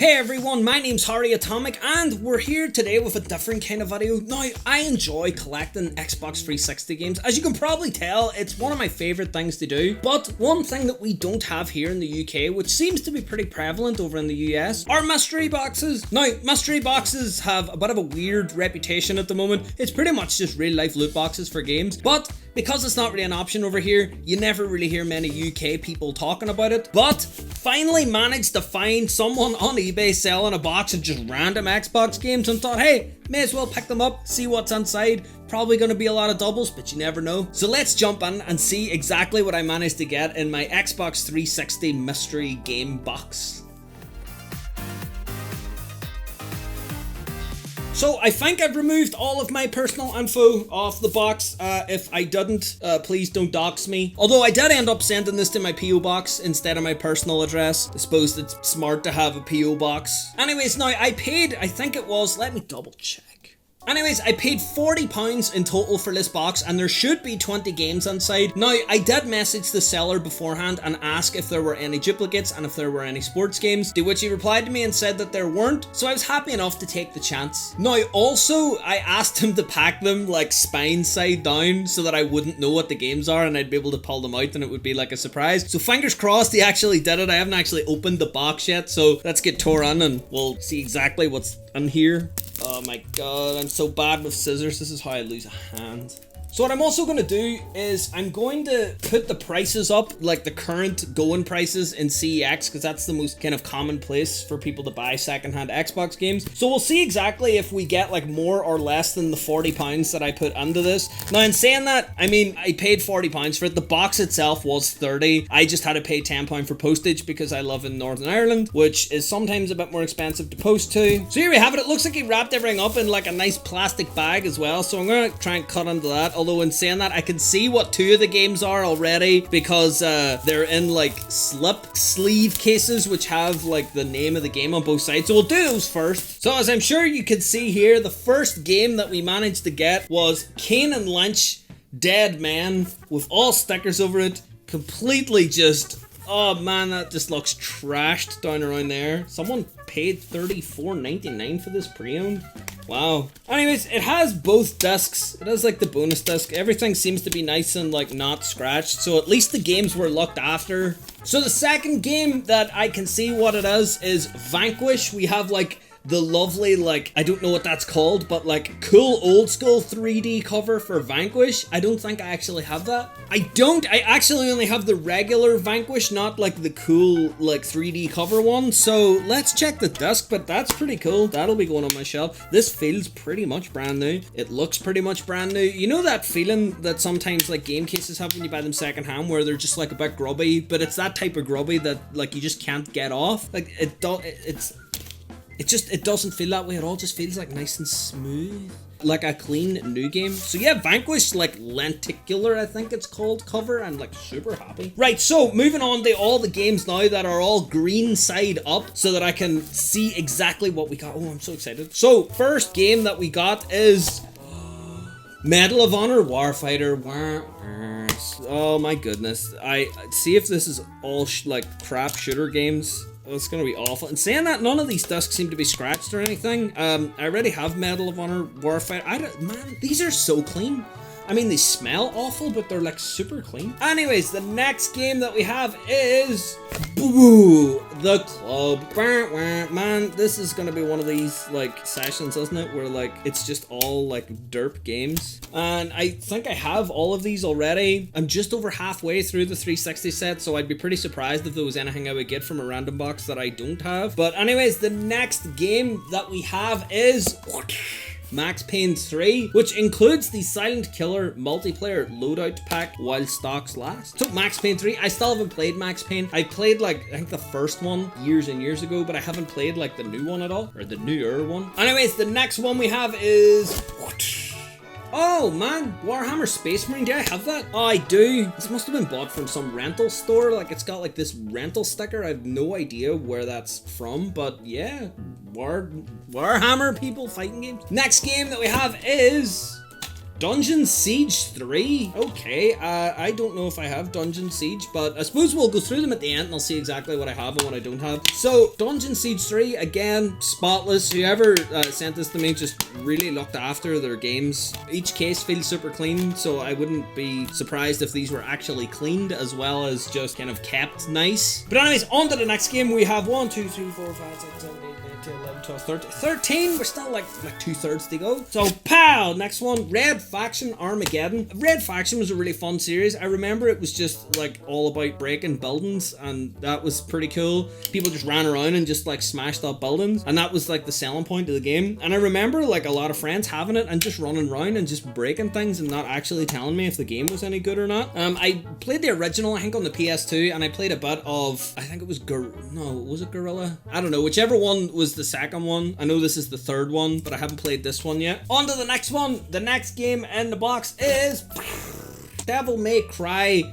Hey everyone, my name's HarryAtomic and we're here today with a different kind of video. Now, I enjoy collecting Xbox 360 games. As you can probably tell, it's one of my favourite things to do. But one thing that we don't have here in the UK, which seems to be pretty prevalent over in the US, are mystery boxes. Now, mystery boxes have a bit of a weird reputation at the moment. It's pretty much just real life loot boxes for games. But because it's not really an option over here, you never really hear many UK people talking about it. But finally managed to find someone on eBay selling a box of just random Xbox games and thought, hey, may as well pick them up, see what's inside. Probably going to be a lot of doubles, but you never know. So let's jump in and see exactly what I managed to get in my Xbox 360 mystery game box. So I think I've removed all of my personal info off the box. If I didn't, please don't dox me. Although I did end up sending this to my PO box instead of my personal address. I suppose it's smart to have a PO box. Anyways, now I paid, I think it was, let me double check. Anyways, I paid £40 in total for this box and there should be 20 games inside. Now, I did message the seller beforehand and ask if there were any duplicates and if there were any sports games, to which he replied to me and said that there weren't, so I was happy enough to take the chance. Now, also, I asked him to pack them like spine side down so that I wouldn't know what the games are and I'd be able to pull them out and it would be like a surprise. So fingers crossed he actually did it. I haven't actually opened the box yet, so let's get tore in and we'll see exactly what's in here. Oh my god, I'm so bad with scissors. This is how I lose a hand. So what I'm also going to do is I'm going to put the prices up, like the current going prices in CEX, because that's the most kind of common place for people to buy secondhand Xbox games. So we'll see exactly if we get like more or less than the £40 that I put into this. Now in saying that, I mean, I paid £40 for it. The box itself was 30. I just had to pay £10 for postage because I live in Northern Ireland, which is sometimes a bit more expensive to post to. So here we have it. It looks like he wrapped everything up in like a nice plastic bag as well. So I'm going to try and cut into that. Although in saying that, I can see what two of the games are already because they're in like slip sleeve cases which have like the name of the game on both sides. So we'll do those first. So as I'm sure you can see here, the first game that we managed to get was Payne and Lynch Dead Man with all stickers over it. Completely just, oh man, that just looks trashed down around there. Someone paid $34.99 for this pre-owned. Wow. Anyways, it has both discs. It has like the bonus disc. Everything seems to be nice and like not scratched. So at least the games were looked after. So the second game that I can see what it is Vanquish. We have like the lovely, like, I don't know what that's called, but like cool old school 3D cover for Vanquish. I don't think I actually have that. I actually only have the regular Vanquish, not like the cool like 3D cover one. So let's check the disc, but that's pretty cool. That'll be going on my shelf. This feels pretty much brand new. It looks pretty much brand new. You know that feeling that sometimes like game cases have when you buy them secondhand where they're just like a bit grubby, but it's that type of grubby that like you just can't get off. Like it doesn't feel that way at all. It just feels like nice and smooth, like a clean new game. So yeah, Vanquish, like lenticular I think it's called cover. I'm like super happy. Right, so moving on to all the games now that are all green side up so that I can see exactly what we got. Oh, I'm so excited. So first game that we got is Medal of Honor Warfighter. Oh my goodness. I see if this is all like crap shooter games. It's gonna be awful. And saying that, none of these discs seem to be scratched or anything. I already have Medal of Honor Warfighter. Man, these are so clean. I mean, they smell awful, but they're like super clean. Anyways, the next game that we have is Boo, The Club. Man, this is gonna be one of these like sessions, isn't it? Where like it's just all like derp games. And I think I have all of these already. I'm just over halfway through the 360 set, so I'd be pretty surprised if there was anything I would get from a random box that I don't have. But anyways, the next game that we have is Max Payne 3, which includes the Silent Killer multiplayer loadout pack while stocks last. So Max Payne 3, I still haven't played Max Payne. I played like, I think the first one years and years ago, but I haven't played like the new one at all, or the newer one. Anyways, the next one we have is Oh man, Warhammer Space Marine, do I have that? Oh, I do. This must have been bought from some rental store. Like, it's got like this rental sticker. I have no idea where that's from, but yeah, Warhammer people fighting games. Next game that we have is Dungeon Siege 3. Okay, I don't know if I have Dungeon Siege, but I suppose we'll go through them at the end and I'll see exactly what I have and what I don't have. So, Dungeon Siege 3, again, spotless. Whoever sent this to me just really looked after their games. Each case feels super clean, so I wouldn't be surprised if these were actually cleaned as well as just kind of kept nice. But anyways, on to the next game. We have 1, 2, 3, 4, 5, 6, 7, 8, 9, 10, 11, 12, 13. We're still like 2/3 to go. So, pow! Next one, Red Faction Armageddon. Red Faction was a really fun series. I remember it was just like all about breaking buildings, and that was pretty cool. People just ran around and just like smashed up buildings, and that was like the selling point of the game. And I remember like a lot of friends having it and just running around and just breaking things and not actually telling me if the game was any good or not. I played the original, I think, on the PS2, and I played a bit of, I think it was was it Gorilla? I don't know, whichever one was the second one. I know this is the third one, but I haven't played this one yet. On to the next one. The next game in the box is Devil May Cry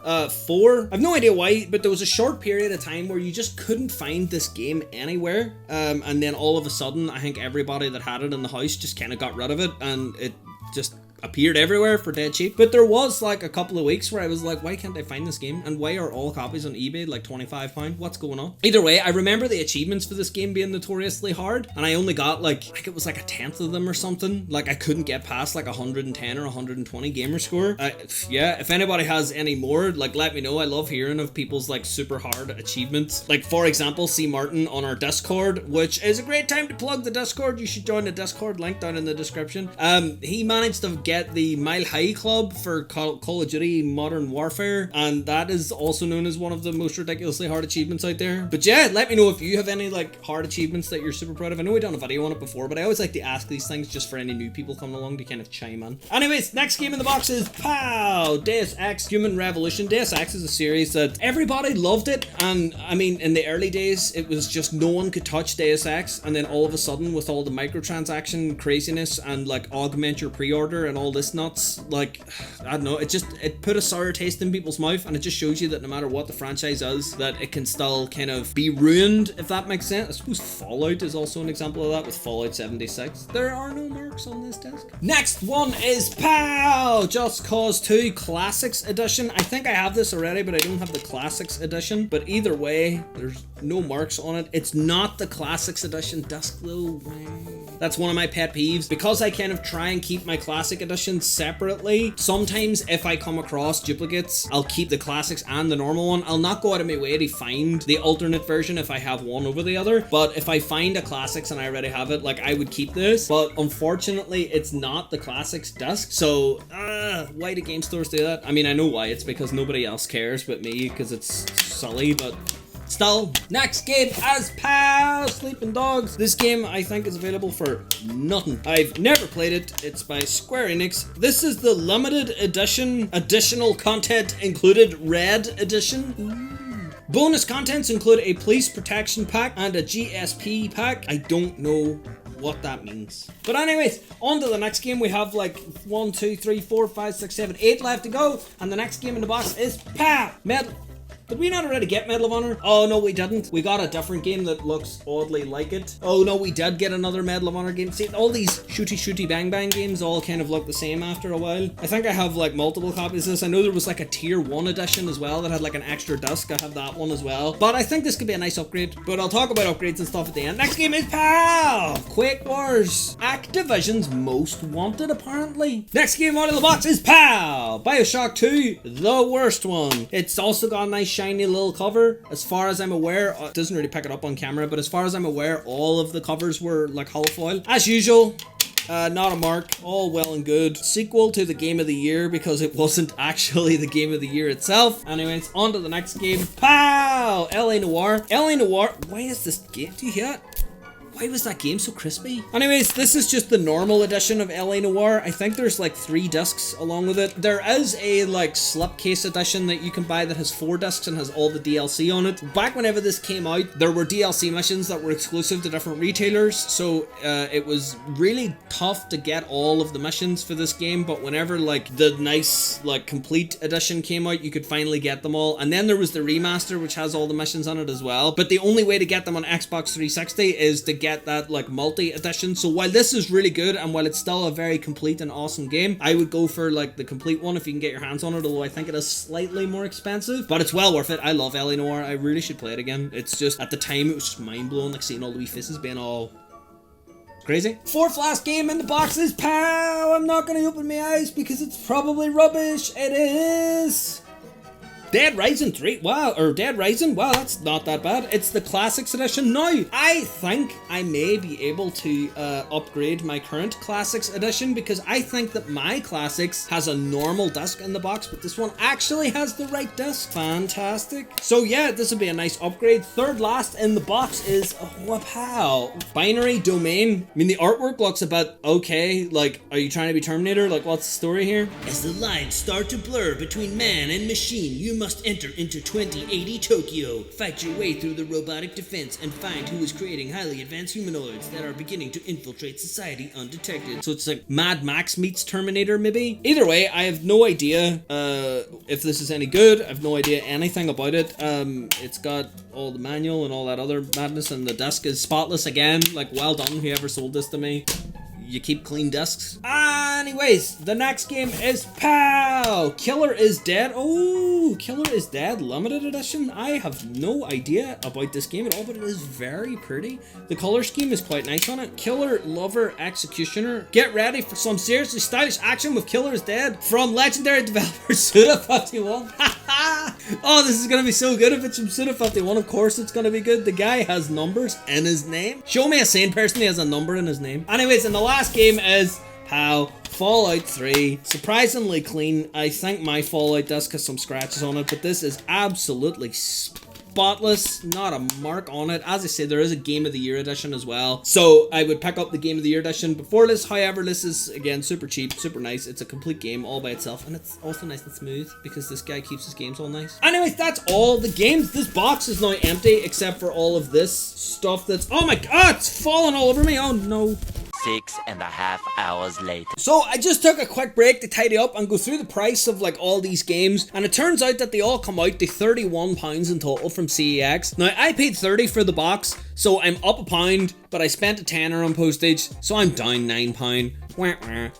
4. I've no idea why, but there was a short period of time where you just couldn't find this game anywhere, and then all of a sudden I think everybody that had it in the house just kind of got rid of it, and it just appeared everywhere for dead cheap. But there was like a couple of weeks where I was like, why can't I find this game? And why are all copies on eBay like £25? What's going on? Either way, I remember the achievements for this game being notoriously hard, and I only got like, I think it was like a 10th of them or something. Like I couldn't get past like 110 or 120 gamer score. Yeah, if anybody has any more, like let me know. I love hearing of people's like super hard achievements. Like for example, C. Martin on our Discord, which is a great time to plug the Discord. You should join the Discord, link down in the description. He managed to get the Mile High Club for Call of Duty Modern Warfare, and that is also known as one of the most ridiculously hard achievements out there. But yeah, let me know if you have any like hard achievements that you're super proud of. I know we done a video on it before, but I always like to ask these things just for any new people coming along to kind of chime in. Anyways, next game in the box is pow! Deus Ex Human Revolution. Deus Ex is a series that everybody loved it, and I mean in the early days it was just no one could touch Deus Ex, and then all of a sudden with all the microtransaction craziness and like augment your pre-order and all this nuts, like I don't know, it put a sour taste in people's mouth, and it just shows you that no matter what the franchise is, that it can still kind of be ruined, if that makes sense. I suppose Fallout is also an example of that with Fallout 76. There are no marks on this disc. Next one is pow! Just Cause 2 Classics Edition. I think I have this already, but I don't have the Classics Edition. But either way, there's no marks on it. It's not the Classics Edition disc though. That's one of my pet peeves, because I kind of try and keep my Classic Editions separately. Sometimes if I come across duplicates, I'll keep the Classics and the normal one. I'll not go out of my way to find the alternate version if I have one over the other, but if I find a Classics and I already have it, like I would keep this. But unfortunately, it's not the Classics disc, so why do game stores do that? I mean, I know why. It's because nobody else cares but me, because it's silly, but still. Next game is pow! Sleeping Dogs. This game I think is available for nothing. I've never played it. It's by Square Enix. This is the limited edition, additional content included red edition. Ooh. Bonus contents include a police protection pack and a GSP pack. I don't know what that means. But anyways, on to the next game. We have like 1, 2, 3, 4, 5, 6, 7, 8 left to go, and the next game in the box is pow! Did we not already get Medal of Honor? Oh no, we didn't. We got a different game that looks oddly like it. Oh no, we did get another Medal of Honor game. See, all these shooty bang bang games all kind of look the same after a while. I think I have like multiple copies of this. I know there was like a tier 1 edition as well that had like an extra disc. I have that one as well. But I think this could be a nice upgrade. But I'll talk about upgrades and stuff at the end. Next game is POW! Quake Wars. Activision's most wanted, apparently. Next game out of the box is POW! BioShock 2, the worst one. It's also got a nice shiny little cover. As far as I'm aware, it doesn't really pick it up on camera, but as far as I'm aware, all of the covers were like hull foil. As usual, not a mark. All well and good. Sequel to the Game of the Year, because it wasn't actually the Game of the Year itself. Anyways, on to the next game. POW! LA Noire. LA Noire. Why is this game? Do you hear it? Why was that game so crispy? Anyways, this is just the normal edition of LA Noire. I think there's like 3 discs along with it. There is a like slipcase edition that you can buy that has 4 discs and has all the DLC on it. Back whenever this came out, there were DLC missions that were exclusive to different retailers, so it was really tough to get all of the missions for this game, but whenever like the nice like complete edition came out, you could finally get them all. And then there was the remaster, which has all the missions on it as well, but the only way to get them on Xbox 360 is to get that like multi edition. So while this is really good and while it's still a very complete and awesome game, I would go for like the complete one if you can get your hands on it, although I think it is slightly more expensive, but it's well worth it. I love L.A. Noire. I really should play it again. It's just, at the time, it was just mind-blowing, like seeing all the wee faces being all crazy. Fourth last game in the box is POW! I'm not gonna open my eyes because it's probably rubbish. It is Dead Rising 3, wow, or Dead Rising, wow, that's not that bad. It's the Classics Edition. Now, I think I may be able to upgrade my current Classics Edition because I think that my Classics has a normal disc in the box, but this one actually has the right disc. Fantastic. So yeah, this would be a nice upgrade. Third last in the box is, wow, Binary Domain. I mean, the artwork looks about okay. Like, are you trying to be Terminator? Like, what's the story here? As the lines start to blur between man and machine, you must enter into 2080 Tokyo. Fight your way through the robotic defense and find who is creating highly advanced humanoids that are beginning to infiltrate society undetected. So it's like Mad Max meets Terminator, maybe? Either way, I have no idea if this is any good. I have no idea anything about it. It's got all the manual and all that other madness, and the disc is spotless again. Like, well done, whoever sold this to me. You keep clean discs. Anyways, the next game is POW! Killer is Dead. Oh, Killer is Dead Limited Edition. I have no idea about this game at all, but it is very pretty. The color scheme is quite nice on it. Killer Lover Executioner. Get ready for some seriously stylish action with Killer is Dead from legendary developer Suda51. Oh, this is gonna be so good if it's from Suda51. Of course it's gonna be good. The guy has numbers in his name. Show me a sane person who has a number in his name. Anyways, and the last game is POW Fallout 3. Surprisingly clean. I think my Fallout disc has some scratches on it, but this is absolutely spotless, not a mark on it. As I said, there is a Game of the Year edition as well, so I would pick up the Game of the Year edition before this. However, this is again super cheap, super nice. It's a complete game all by itself, and it's also nice and smooth because this guy keeps his games all nice. Anyways, that's all the games. This box is now empty except for all of this stuff that's, oh my god, it's falling all over me. Oh no. 6.5 hours later. So I just took a quick break to tidy up and go through the price of like all these games, and it turns out that they all come out to £31 in total from CEX. Now I paid 30 for the box, so I'm up £1, but I spent a tenner on postage, so I'm down £9.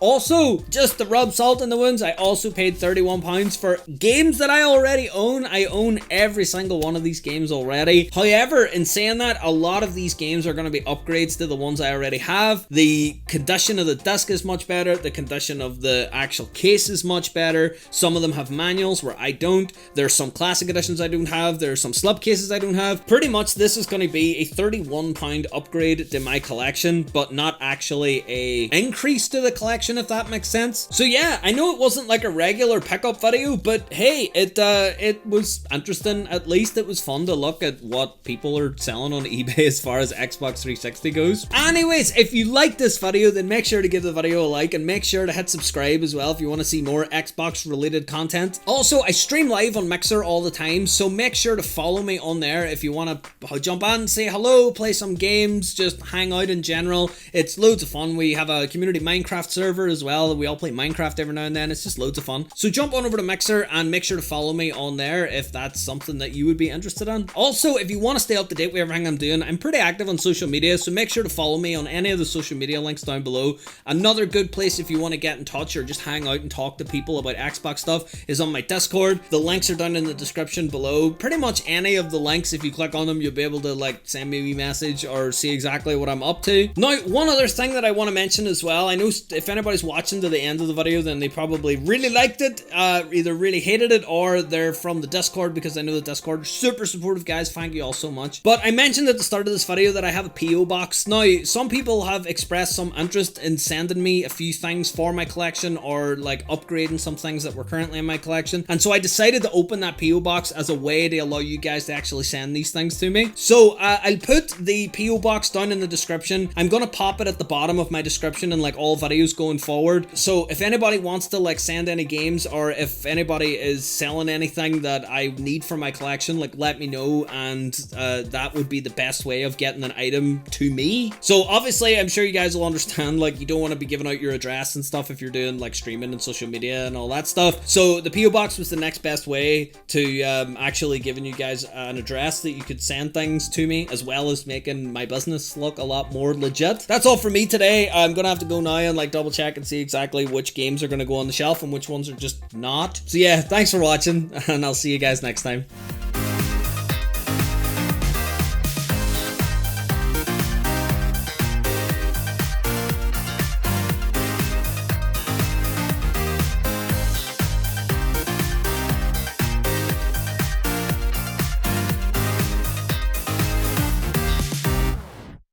Also, just to rub salt in the wounds, I also paid £31 for games that I already own. I own every single one of these games already. However, in saying that, a lot of these games are going to be upgrades to the ones I already have. The condition of the disc is much better. The condition of the actual case is much better. Some of them have manuals where I don't. There's some classic editions I don't have. There's some slip cases I don't have. Pretty much this is going to be a £31 upgrade to my collection, but not actually a increase to the collection, if that makes sense. So yeah, I know it wasn't like a regular pickup video, but hey, it was interesting. At least it was fun to look at what people are selling on eBay as far as Xbox 360 goes. Anyways, if you liked this video, then make sure to give the video a like and make sure to hit subscribe as well if you want to see more Xbox related content. Also, I stream live on Mixer all the time, so make sure to follow me on there if you want to jump on, say hello, play some games, just hang out in general. It's loads of fun. We have a community Minecraft server as well. We all play Minecraft every now and then. It's just loads of fun. So jump on over to Mixer and make sure to follow me on there if that's something that you would be interested in. Also, if you want to stay up to date with everything I'm doing, I'm pretty active on social media, so make sure to follow me on any of the social media links down below. Another good place if you want to get in touch or just hang out and talk to people about Xbox stuff is on my Discord. The links are down in the description below. Pretty much any of the links, if you click on them, you'll be able to like send me a wee message or see exactly what I'm up to. Now, one other thing that I want to mention as well, I know if anybody's watching to the end of the video, then they probably really liked it, either really hated it, or they're from the Discord, because I know the Discord are super supportive guys. Thank you all so much. But I mentioned at the start of this video that I have a PO box. Now, some people have expressed some interest in sending me a few things for my collection, or like upgrading some things that were currently in my collection, and so I decided to open that PO box as a way to allow you guys to actually send these things to me. So I'll put the PO box down in the description. I'm gonna pop it at the bottom of my description in like all all videos going forward. So if anybody wants to like send any games, or if anybody is selling anything that I need for my collection, like let me know, and that would be the best way of getting an item to me. So obviously I'm sure you guys will understand, like you don't want to be giving out your address and stuff if you're doing like streaming and social media and all that stuff. So the PO box was the next best way to actually giving you guys an address that you could send things to me, as well as making my business look a lot more legit. That's all for me today. I'm gonna have to go now and like double check and see exactly which games are gonna go on the shelf and which ones are just not. So yeah, thanks for watching, and I'll see you guys next time.